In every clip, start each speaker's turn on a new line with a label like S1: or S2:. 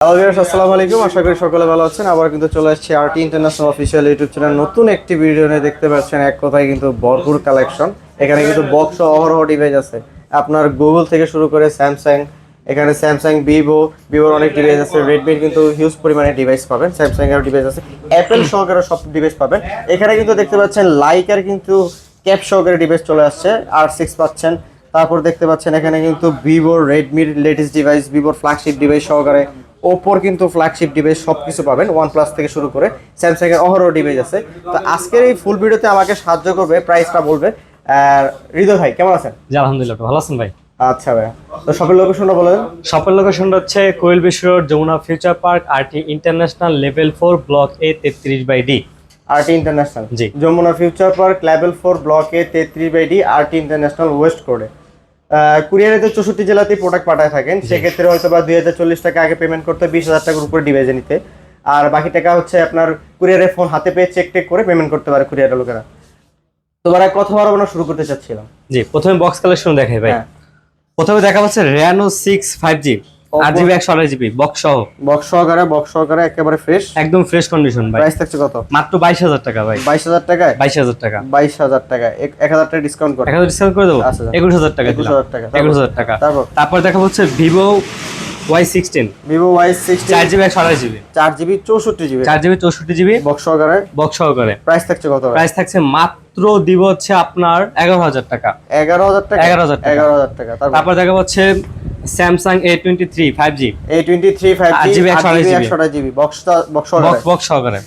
S1: Hello viewers, আসসালামু আলাইকুম। আশা করি সকলে ভালো আছেন। আবার কিন্তু চলে আসছি RT international official YouTube channel নতুন একটি ভিডিও নিয়ে। দেখতে পাচ্ছেন এক কথায় কিন্তু ভরপুর কালেকশন। এখানে কিন্তু বক্স অহরহ ডিভাইস আছে, আপনার গুগল থেকে শুরু করে স্যামসাং, এখানে স্যামসাং, ভিভোর অনেক ডিভাইস আছে, রেডমির কিন্তু হিউজ পরিমাণে ডিভাইস পাবেন, স্যামসাং এর ডিভাইস আছে, অ্যাপেল সহকারে সব ডিভাইস পাবেন। এখানে কিন্তু দেখতে পাচ্ছেন লাইকার কিন্তু ক্যাপ সহকারে ডিভাইস চলে আসছে, R6 পাচ্ছেন। তারপর দেখতে পাচ্ছেন এখানে কিন্তু ভিভোর, রেডমির লেটেস্ট ডিভাইস, ভিভোর ফ্ল্যাগশিপ ডিভাইস সহকারে, ওপোর কিন্তু ফ্ল্যাগশিপ ডিভাইস সব কিছু পাবেন, OnePlus থেকে শুরু করে স্যামসাং এর অহরহ ডিভাইস আছে। তো আজকের এই ফুল ভিডিওতে আমাকে সাহায্য করবে, প্রাইসটা বলবে হৃদয় ভাই। কেমন আছেন?
S2: জি আলহামদুলিল্লাহ, ভালো আছেন ভাই।
S1: আচ্ছা ভাই, তো শপের লোকেশনটা বলেন।
S2: শপের লোকেশনটা হচ্ছে কোয়েল বিশ্ব road, Yamuna future park, RT international, level 4, block A 33/D।
S1: RT international,
S2: জি।
S1: Yamuna future park, level 4, block A 33/D, RT international, west কোডে। কুরিয়ারে তো 64 জেলাতেই প্রোডাক্ট পাঠায় থাকেন, সেক্ষেত্রে হয়তো বা 2040 টাকা আগে পেমেন্ট করতে, 20,000 টাকার উপরে ডিভাইসে নিতে, আর বাকি টাকা হচ্ছে আপনার কুরিয়ারে ফোন হাতে পেয়ে চেক টেক করে পেমেন্ট করতে পারে কুরিয়ারের লোকেরা। তো ভাই কথা বাড়াবো না, শুরু করতে চাচ্ছিলাম।
S2: জি, প্রথমে বক্স কালেকশন দেখাই ভাই।
S1: হ্যাঁ।
S2: প্রথমে দেখা হচ্ছে Reno 6 5G 8GB 128GB box সহ।
S1: বক্স সহকারে একেবারে ফ্রেশ,
S2: একদম ফ্রেশ কন্ডিশন ভাই।
S1: প্রাইস থাকছে কত?
S2: মাত্র 22,000 টাকা ভাই।
S1: 22,000 টাকায়?
S2: 22,000 টাকা।
S1: 22,000 টাকা, 1,000 টাকা ডিসকাউন্ট করে।
S2: 1000 ডিসকাউন্ট করে দেবো।
S1: আচ্ছা,
S2: 21,000 টাকা দিলাম।
S1: 21,000 টাকা।
S2: 21,000 টাকা। তারপর দেখা হচ্ছে Vivo Y16,
S1: Vivo Y16
S2: 4GB 128GB,
S1: 4GB 64GB,
S2: 4GB 64GB
S1: box সহকারে।
S2: প্রাইস
S1: থাকছে কত?
S2: প্রাইস থাকছে মাত্র দিব হচ্ছে আপনার 11,000 টাকা।
S1: 11,000 টাকা?
S2: 11,000 টাকা।
S1: 11,000 টাকা।
S2: তারপর দেখা হচ্ছে Samsung A23 5G,
S1: A23 5G
S2: 8GB
S1: 128GB, box সহকারে।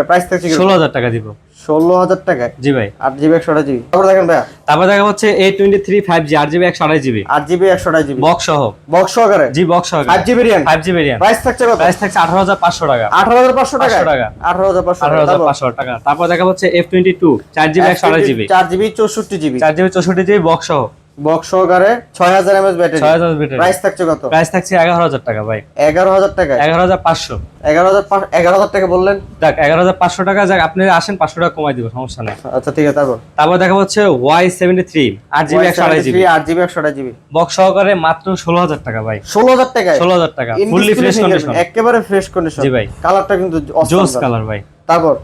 S1: প্রাইস থাকছে
S2: 16,000 টাকা দিব।
S1: 16,000 টাকায়?
S2: জি ভাই।
S1: 8GB 128GB। তারপর দেখেন ভাইয়া,
S2: তারপর দেখা হচ্ছে A23 5G 8GB 128GB,
S1: 8GB 128GB,
S2: box
S1: সহকারে।
S2: জি, বক্স সহকারে।
S1: 5GB variant.
S2: 5G variant.
S1: Price থাকছে কত?
S2: প্রাইস থাকছে 18,500 টাকা।
S1: 18,500 টাকা?
S2: 18,500 টাকা। তারপর দেখা হচ্ছে F22 4GB 128GB,
S1: 4GB 64GB,
S2: 4GB 64GB box সহ,
S1: বক্স সহকারে, 6000 mAh ব্যাটারি।
S2: 6000 ব্যাটারি।
S1: প্রাইস থাকছে কত?
S2: প্রাইস থাকছে 11,000 টাকা ভাই।
S1: 11,000 টাকা?
S2: 11,500।
S1: 11,000 টাকা বললেন?
S2: দেখ 11,500 টাকা, যাক আপনি আসেন 500 টাকা কমাই দিব, সমস্যা নাই।
S1: আচ্ছা ঠিক আছে।
S2: তারপর দেখা হচ্ছে Y73 8GB 128GB,
S1: 8GB 128GB,
S2: box সহকারে মাত্র 16,000 টাকা ভাই।
S1: 16,000 টাকায়?
S2: 16,000 টাকা, ফুললি ফ্রেশ কন্ডিশন,
S1: একেবারে ফ্রেশ কন্ডিশন।
S2: জি ভাই।
S1: কালারটা কিন্তু
S2: জোস কালার ভাই।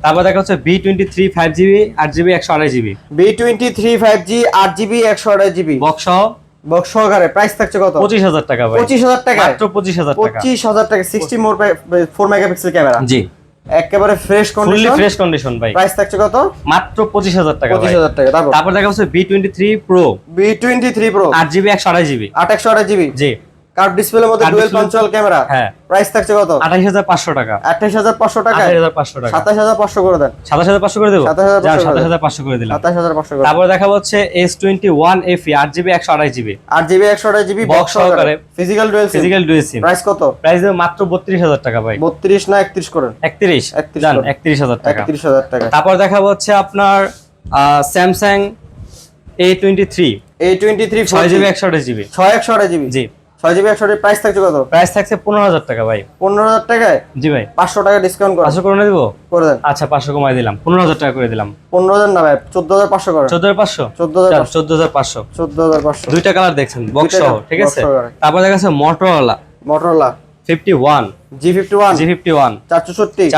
S1: তারপর
S2: দেখা হচ্ছে B23 5GB 8GB 128GB,
S1: B23 5G 8GB 128GB, box সহকারে। প্রাইস থাকছে কত?
S2: 25,000 টাকা ভাই।
S1: 25,000 টাকা?
S2: মাত্র 25,000 টাকা।
S1: 25,000 টাকা। 64 মেগাপিক্সেল ক্যামেরা,
S2: জি,
S1: একেবারে fresh condition,
S2: fully fresh condition ভাই।
S1: প্রাইস থাকছে কত?
S2: মাত্র 25,000 টাকা ভাই।
S1: 25,000 টাকা।
S2: তারপর দেখা হচ্ছে B23 Pro
S1: B23 Pro
S2: 8GB 128GB,
S1: 128GB,
S2: জি,
S1: কার্ভ ডিসপ্লের মধ্যে ডুয়াল পাঞ্চুয়াল ক্যামেরা।
S2: হ্যাঁ।
S1: প্রাইস থাকছে কত?
S2: 28,500 টাকা।
S1: 28,500 টাকা?
S2: 28,500 টাকা।
S1: 27,500 করে দেন।
S2: 27,500 করে দেবো।
S1: 27,500
S2: করে দিলাম।
S1: 27,500 করে।
S2: তারপর দেখা হচ্ছে S21 FE 8GB 128GB,
S1: 8GB 128GB,
S2: box সহকারে,
S1: ফিজিক্যাল ডুয়াল সিম। প্রাইস কত?
S2: প্রাইস মাত্র 32,000 টাকা ভাই।
S1: 32 না 31 করেন?
S2: 31 জান, 31,000 টাকা।
S1: 31,000 টাকা।
S2: তারপর দেখা হচ্ছে আপনার Samsung A23
S1: 6GB
S2: 128GB,
S1: 128GB,
S2: জি,
S1: 6GB 128GB। প্রাইস থাকছে কত?
S2: প্রাইস থাকছে 15,000 টাকা ভাই।
S1: 15,000 টাকায়?
S2: জি ভাই।
S1: 500 টাকা ডিসকাউন্ট করে।
S2: 500 করে দেবো?
S1: করে দেন।
S2: আচ্ছা 500 কমাই দিলাম, 15,000 টাকা করে দিলাম।
S1: 15,000 না ভাই, 14,500 করে।
S2: 14,500?
S1: 14,500।
S2: 14,500। দুইটা কালার দেখছেন, বক্স সহ, ঠিক আছে।
S1: বক্স সহকারে।
S2: তারপর দেখা যাচ্ছে Motorola 51
S1: G51,
S2: 464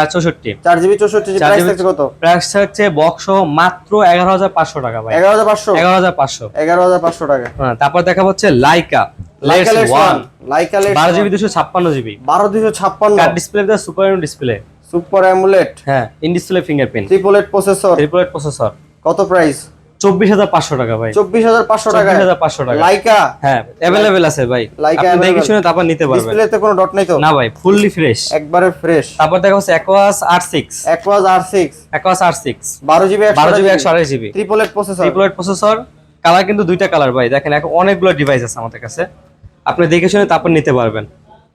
S1: 4GB 64GB। Price থাকছে কত?
S2: প্রাইস থাকছে বক্স সহ মাত্র 11,500 টাকা ভাই।
S1: 11,500?
S2: 11,500।
S1: 11,500 টাকা।
S2: হ্যাঁ। তারপর দেখা হচ্ছে Leica
S1: লাইকা
S2: Lens
S1: লেটস
S2: 1
S1: 1
S2: 12GB 256GB,
S1: 12,256,
S2: card display, super display,
S1: super AMOLED,
S2: হ্যাঁ, in display fingerprint,
S1: triple eight processor.
S2: Processor.
S1: কত প্রাইস?
S2: 24,500 টাকা ভাই।
S1: 24,500 টাকা?
S2: 24,500 টাকা।
S1: লাইকা?
S2: হ্যাঁ, अवेलेबल আছে ভাই।
S1: লাইকা
S2: আপনি দেখে শুনে তারপর নিতে পারবেন।
S1: ডিসপ্লেতে কোনো ডট নাই তো?
S2: না ভাই, ফুললি ফ্রেশ,
S1: একবারে ফ্রেশ।
S2: তারপর দেখা হচ্ছে Aquos R6
S1: 12GB
S2: 128GB,
S1: triple eight
S2: processor. Colour কিন্তু দুইটা কালার ভাই, দেখেন এখন অনেকগুলো ডিভাইস আছে আমাদের কাছে, আপনি দেখে শুনে তারপর নিতে পারবেন।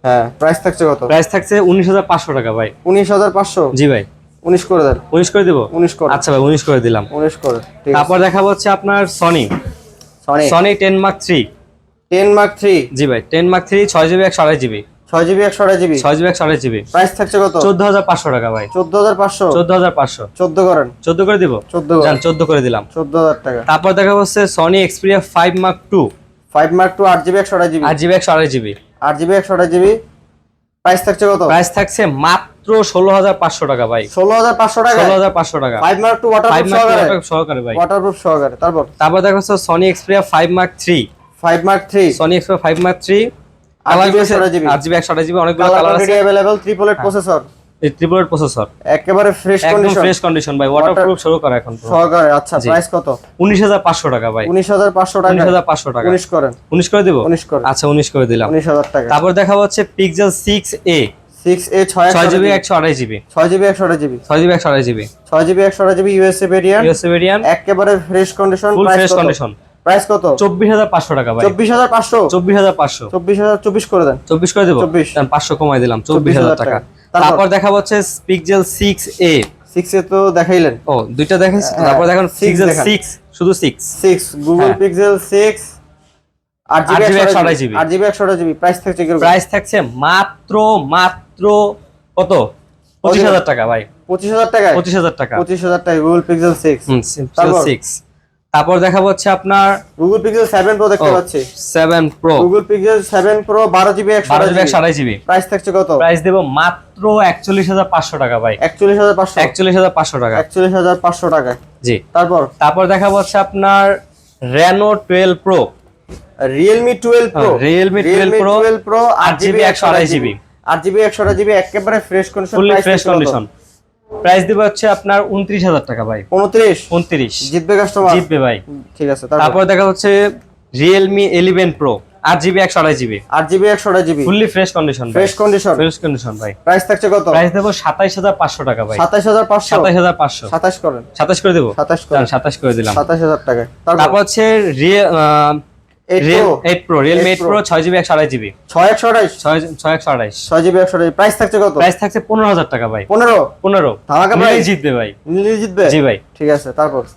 S1: হ্যাঁ। প্রাইস থাকছে কত?
S2: প্রাইস থাকছে 19,500 টাকা ভাই।
S1: 19,500?
S2: জি ভাই।
S1: 19 করে দেন।
S2: 19 করে দিব?
S1: 19 করে।
S2: আচ্ছা ভাই, 19 করে দিলাম।
S1: 19 করে। ঠিক আছে।
S2: তারপর দেখাবো হচ্ছে আপনার Sony 10 Mark III।
S1: 10 Mark III?
S2: জি ভাই, 10 Mark III 6GB 128GB,
S1: 6GB 128GB,
S2: 6GB 128GB।
S1: Price থাকছে কত?
S2: 14,500 টাকা ভাই।
S1: 14,500?
S2: 14,500।
S1: 14 করেন।
S2: 14 করে দিব?
S1: 14
S2: জান, 14 করে দিলাম।
S1: 14,000 টাকা।
S2: তারপর দেখা হচ্ছে Sony Xperia 5 Mark II
S1: 5 Mark II 8GB 128GB,
S2: 8GB 128GB,
S1: 8GB 128GB, price থাকছে কত?
S2: প্রাইস থাকছে মাত্র 16,500 টাকা ভাই।
S1: 16,500 টাকা,
S2: 16,500 টাকা
S1: 5 মার্ক 2 ওয়াটারপ্রুফ
S2: সহকারে ভাই।
S1: ওয়াটারপ্রুফ সহকারে।
S2: তারপর দেখো Sony Xperia 5 mark 3,
S1: 5 mark 3,
S2: Sony Xperia 5 mark 3,
S1: RGB 128GB,
S2: 8GB অনেকগুলো কালার আছে।
S1: अवेलेबल, ট্রিপল এইট প্রসেসর,
S2: এই ট্রিপল এইট প্রসেসর,
S1: একেবারে ফ্রেশ
S2: একদম
S1: কন্ডিশন,
S2: ফ্রেশ কন্ডিশন ভাই, ওয়াটারপ্রুফ শুরু করা এখন
S1: সহকারে। আচ্ছা, প্রাইস কত?
S2: 19,500 টাকা ভাই।
S1: 19,500 টাকা,
S2: 19,500 টাকা।
S1: 19 করেন,
S2: 19 করে দেব?
S1: 19 করেন।
S2: আচ্ছা 19 করে দিলাম।
S1: 19,000 টাকা।
S2: তারপর দেখা হচ্ছে pixel 6a,
S1: 6A
S2: 6GB 128GB,
S1: 6GB 128GB,
S2: 6GB 128GB,
S1: 6GB 128GB USA variant,
S2: USA variant,
S1: একেবারে fresh condition.
S2: Full fresh condition.
S1: Price কত?
S2: 24,500 টাকা ভাই।
S1: 24,500,
S2: 24,500,
S1: 24 করে দেন।
S2: 24 করে দেব?
S1: 24,
S2: 500 কমাই দিলাম, 24,000 টাকা। তারপর দেখা হচ্ছে পিক্সেল 6a,
S1: 6A তো দেখাইলেন।
S2: ও দুইটা দেখাইছি। তারপর দেখেন
S1: 6
S2: পিক্সেল
S1: দেখান।
S2: 6, শুধু 6,
S1: 6 গুগল
S2: হ্যাঁ।
S1: Pixel 6
S2: 8GB
S1: 8GB 128GB। Price থাকছে কি?
S2: প্রাইস থাকছে মাত্র কত? 25,000 টাকা ভাই।
S1: 25,000 টাকা,
S2: 25,000 টাকা।
S1: 25,000 টাকা গুগল পিক্সেল 6।
S2: পিক্সেল 6। তারপর দেখাবো হচ্ছে আপনার
S1: গুগল পিক্সেল 7 প্রো দেখতে পাচ্ছি।
S2: 7 pro,
S1: Google pixel 7 pro 12GB
S2: 12GB
S1: 128GB।
S2: 128GB।
S1: Price থাকছে কত?
S2: প্রাইস দেব মাত্র 41,500 টাকা ভাই।
S1: 41,500,
S2: 41,500 টাকা।
S1: 41,500 টাকা।
S2: জি।
S1: তারপর
S2: দেখাবো হচ্ছে আপনার Reno 12 Pro,
S1: Realme 12 Pro,
S2: Realme 12 Pro,
S1: 12 Pro
S2: 8GB 128GB,
S1: 8GB 128GB একেবারে fresh condition.
S2: Fully fresh condition. Price দেব হচ্ছে আপনার 29,000 টাকা ভাই।
S1: 29 জিতবে কাস্টমার,
S2: জিতবে ভাই।
S1: ঠিক আছে।
S2: তারপর দেখা হচ্ছে Realme 11 Pro, 8GB 128GB,
S1: 8GB 128GB
S2: fully fresh condition,
S1: fresh condition.
S2: Fresh condition ভাই।
S1: প্রাইস থাকছে কত?
S2: প্রাইস দেব 27,500 টাকা ভাই।
S1: 27,500,
S2: 27,500,
S1: 27 করেন,
S2: 27 করে দেব?
S1: 27 করেন,
S2: 27 করে দিলাম।
S1: 27,000 টাকা।
S2: তারপর হচ্ছে 8 Pro, Realme 8 Pro 6GB 128GB,
S1: 6
S2: 6GB 128।
S1: Price থাকছে কত?
S2: প্রাইস থাকছে 15,000 টাকা ভাই।
S1: 15 ধামাকা
S2: নিলেই
S1: প্রাইস,
S2: জিতবে ভাই।
S1: নিলে জিতবে।
S2: জি ভাই।
S1: ঠিক আছে।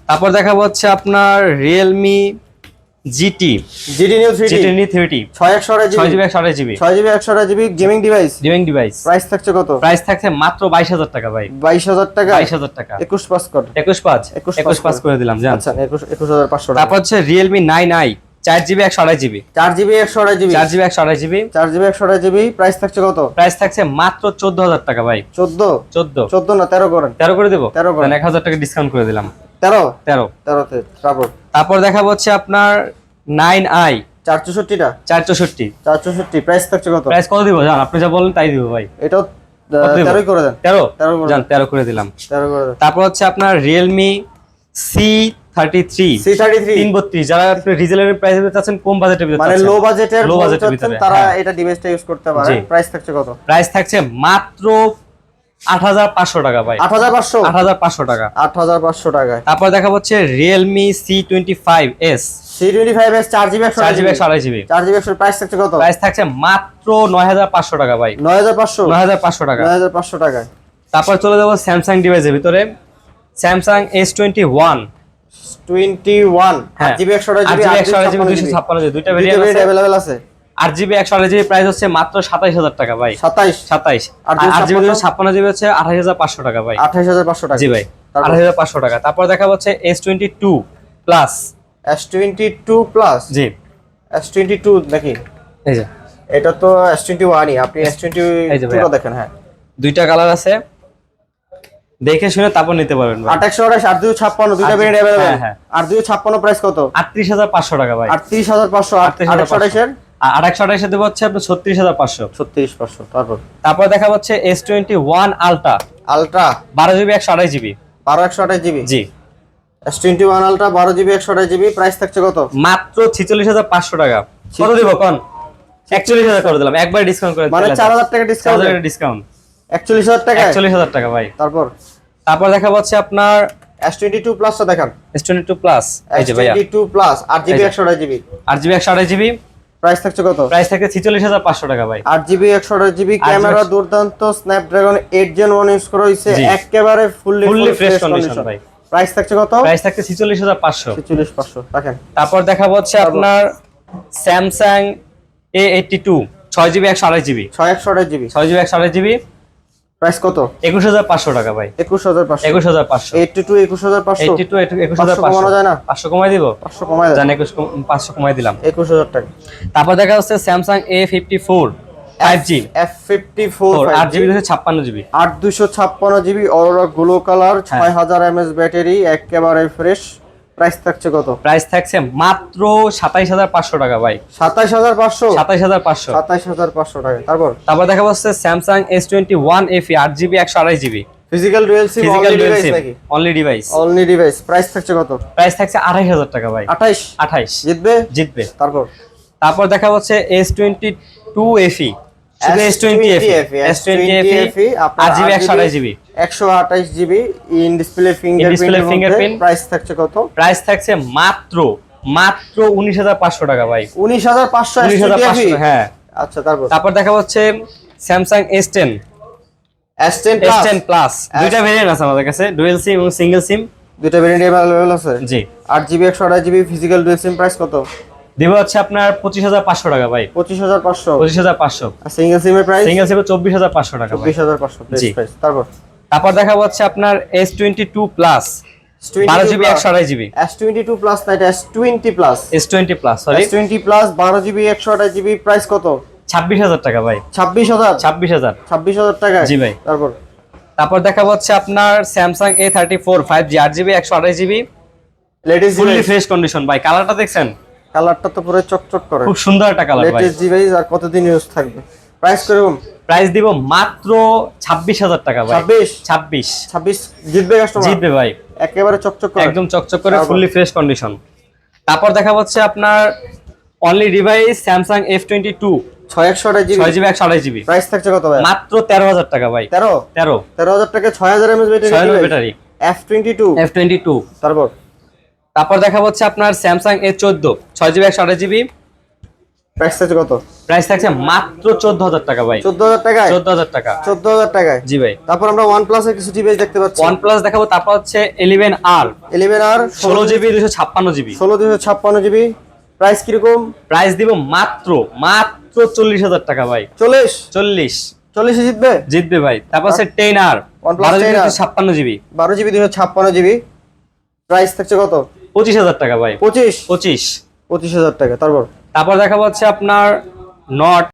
S2: তারপর দেখাবো হচ্ছে আপনার Realme GT
S1: GT Neo 3D
S2: 6GB
S1: 6GB
S2: 128GB,
S1: 128GB gaming device.
S2: Device.
S1: Price থাকছে কত?
S2: প্রাইস থাকছে মাত্র 22,000 টাকা ভাই।
S1: 22,000 টাকা,
S2: 22,000 টাকা।
S1: 21 পাস কর,
S2: 21 পাস করে দিলাম জান।
S1: আচ্ছা 21,500 টাকা।
S2: তারপর হচ্ছে Realme 9i 4GB 128GB,
S1: 4GB 128GB,
S2: 4GB 128GB,
S1: 4GB 128GB। Price থাকছে কত?
S2: প্রাইস থাকছে মাত্র 14,000 টাকা ভাই।
S1: 14 না 13 করেন,
S2: 13 করে দেবো?
S1: 13 করেন।
S2: 1,000 টাকা ডিসকাউন্ট করে দিলাম।
S1: 13
S2: 13।
S1: তে।
S2: তারপর দেখাবো হচ্ছে আপনার 9i
S1: 464 টা,
S2: 464,
S1: 464 প্রাইস থাকছে কত?
S2: প্রাইস কত দিব জান? আপনি যা বলেন তাই দিব ভাই।
S1: এটাও
S2: কত দিব?
S1: 13 করে দেন।
S2: 13
S1: 13 করে
S2: জান, 13 করে দিলাম।
S1: 13 করে দেন।
S2: তারপর হচ্ছে আপনার Realme C33,
S1: C33
S2: 332, যারা আপনি রিজনেবল প্রাইসে চাচ্ছেন, কম বাজেটের ভিতরে
S1: মানে
S2: চাচ্ছেন,
S1: লো বাজেটের
S2: লো বাজেটের ভিতরে,
S1: তারা
S2: হ্যাঁ।
S1: এটা ডিভাইসটা ইউজ করতে পারে।
S2: জি।
S1: প্রাইস থাকছে কত?
S2: প্রাইস থাকছে মাত্র 8,500 টাকা ভাই।
S1: 8,500,
S2: 8,500 টাকা।
S1: 8,500 টাকায়।
S2: তারপর দেখা হচ্ছে Realme C25s,
S1: C25s 4GB
S2: 4GB 128GB,
S1: 4GB 128 price থাকছে কত?
S2: প্রাইস থাকছে মাত্র 9,500 টাকা ভাই।
S1: 9,500,
S2: 9,500 টাকা।
S1: 9,500 টাকায়।
S2: তারপর চলে যাবো স্যামসাং ডিভাইসের ভিতরে। স্যামসাং S21,
S1: 21
S2: হ্যাঁ,
S1: 8GB 128GB,
S2: 8GB 128GB 256GB, দুইটা ভেরিয়েন্ট আছে।
S1: अवेलेबल আছে।
S2: 8GB 128GB প্রাইস হচ্ছে মাত্র 27,000 টাকা ভাই।
S1: 27
S2: আর 8GB 256GB হচ্ছে 28,500 টাকা ভাই।
S1: 28,500 টাকা।
S2: জি ভাই, 28,500 টাকা। তারপর দেখা হচ্ছে S22 প্লাস,
S1: S22 প্লাস,
S2: জি
S1: S22 দেখি,
S2: এই যে
S1: এটা তো S21 ই, আপনি S22
S2: এই যে ভাইয়া।
S1: টা দেখেন। হ্যাঁ,
S2: দুইটা কালার আছে, দেখে শুনে তারপর নিতে পারবেন ভাই।
S1: 828 856 দুইটা ভেরিয়েন্ট अवेलेबल।
S2: হ্যাঁ, হ্যাঁ।
S1: 856 প্রাইস কত?
S2: 38,500 টাকা ভাই।
S1: 38,500। 828 এর
S2: আর 828 দেব হচ্ছে আপনার 36,500।
S1: 36,500।
S2: তারপর দেখা হচ্ছে S21 ultra,
S1: ultra
S2: 12GB 128GB,
S1: 12128GB।
S2: জি
S1: S21 ultra 12GB 128GB price থাকছে কত?
S2: মাত্র 46,500 টাকা। কত দিব কোন? 41,000 করে দিলাম, একবার ডিসকাউন্ট করে দিলাম।
S1: মানে 4,000 টাকা ডিসকাউন্ট।
S2: 4,000 টাকা ডিসকাউন্ট,
S1: 41,000 টাকা।
S2: 41,000 টাকা ভাই।
S1: তারপর
S2: দেখা হচ্ছে আপনার
S1: S22 প্লাসটা দেখান।
S2: S22 প্লাস, এই যে ভাইয়া,
S1: S22 plus 8GB 128GB।
S2: 8GB 128GB
S1: price থাকছে কত?
S2: প্রাইস থাকে 46,500 টাকা ভাই।
S1: 8GB 128GB ক্যামেরা দুর্দান্ত, স্ন্যাপড্রাগন 8 Gen 1 ইউজ করা হইছে,
S2: জি।
S1: একেবারে ফুললি
S2: ফ্রেশ কন্ডিশন ভাই।
S1: প্রাইস থাকছে কত?
S2: প্রাইস থাকে 46,500।
S1: 46,500 দেখেন।
S2: তারপর দেখাবো হচ্ছে আপনার Samsung A82 6GB 128GB,
S1: 628GB
S2: 6GB 128GB,
S1: price কত?
S2: 21,500 টাকা ভাই।
S1: 21,500।
S2: 21,500।
S1: 82 21,500।
S2: 82
S1: 500 কমানো
S2: 21,500
S1: যায় না?
S2: 500 কমাই দিব?
S1: 500 কমায় দেন।
S2: জান 500 কমাই দিলাম।
S1: 21,000 টাকা।
S2: তারপর দেখা হচ্ছে Samsung A54 5G
S1: F54
S2: 8GB 256GB
S1: 8256 GB aurora glow colour 6000 mAh battery একেবারে ফ্রেশ। প্রাইস থাকছে কত?
S2: প্রাইস থাকছে মাত্র 27500 টাকা ভাই।
S1: 27500
S2: 27500
S1: 27500 টাকা। তারপর
S2: দেখা যাচ্ছে Samsung S21 FE 8GB 128GB
S1: physical dual SIM
S2: physical
S1: only
S2: dual
S1: device
S2: SIM
S1: নাকি?
S2: Only device.
S1: Only device. Price থাকছে কত?
S2: প্রাইস থাকছে 28000 টাকা ভাই।
S1: 28
S2: জিতবে। তারপর দেখা যাচ্ছে S22 FE শুধু S20 FE 8GB 128GB
S1: 128 GB in display fingerprint. Price থাকছে কত?
S2: প্রাইস থাকছে মাত্র 19500 টাকা ভাই।
S1: 19500
S2: 19500 হ্যাঁ।
S1: আচ্ছা
S2: তারপর দেখা হচ্ছে স্যামসাং S10 S10 প্লাস দুইটা ভেরিয়েন্ট আছে আমাদের কাছে, ডুয়াল সিম এবং সিঙ্গেল সিম
S1: দুইটা ভেরিয়েন্ট अवेलेबल আছে।
S2: জি
S1: 8GB 128GB ফিজিক্যাল ডুয়াল সিম। প্রাইস কত?
S2: দেব হচ্ছে আপনার 25500 টাকা ভাই।
S1: 25500
S2: 25500
S1: আর সিঙ্গেল সিমের প্রাইস?
S2: সিঙ্গেল সিম 24500 টাকা ভাই।
S1: 24500
S2: জি।
S1: প্রাইস।
S2: তারপর দেখা হচ্ছে আপনার S22 plus 12GB 128GB
S1: S22 plus না, এটা S20 plus.
S2: S20 plus sorry
S1: S20 plus 12GB 128GB। Price কত?
S2: 26000 টাকা ভাই।
S1: 26000
S2: 26000
S1: টাকা।
S2: জি ভাই। তারপর দেখা হচ্ছে আপনার Samsung A34 5G 8GB 128GB
S1: latest
S2: fully fresh condition ভাই। কালারটা দেখছেন?
S1: কালারটা তো পুরো চকচক করে,
S2: খুব সুন্দর একটা কালার ভাই।
S1: Latest device. আর কতদিন ইউজ থাকবে? প্রাইস কিরকম?
S2: প্রাইস দিব মাত্র 26000 টাকা ভাই। 26
S1: জিতবে কাস্টমার?
S2: জিতবে ভাই।
S1: একেবারে চকচক করে,
S2: একদম চকচক করে ফুললি ফ্রেশ কন্ডিশন। তারপর দেখা হচ্ছে আপনার only device Samsung F22
S1: 6128GB
S2: 6GB 128GB
S1: price থাকছে কত ভাই?
S2: মাত্র 13000 টাকা ভাই।
S1: 13000 টাকা 6000 mAh
S2: ব্যাটারি
S1: F22।
S2: তারপর দেখা হচ্ছে আপনার Samsung A14 6GB 128GB
S1: price থাকছে কত?
S2: প্রাইস থাকছে মাত্র 14000 টাকা ভাই।
S1: 14000 টাকায়?
S2: 14000 টাকা
S1: 14000 টাকায়।
S2: জি ভাই।
S1: তারপর আমরা OnePlus এর কিছু ডিভাইস দেখতে পাচ্ছি।
S2: OnePlus দেখাবো। তারপর হচ্ছে 11R 16GB 256GB
S1: 256GB price কিরকম?
S2: প্রাইস দিব মাত্র 40000 টাকা ভাই। 40
S1: জিতবে?
S2: জিতবে ভাই। তারপর হচ্ছে 10R
S1: OnePlus 10R
S2: 256GB
S1: 12GB 256GB price থাকছে কত?
S2: 25000 টাকা ভাই।
S1: 25000 টাকা।
S2: তারপর দেখাবো হচ্ছে আপনার নট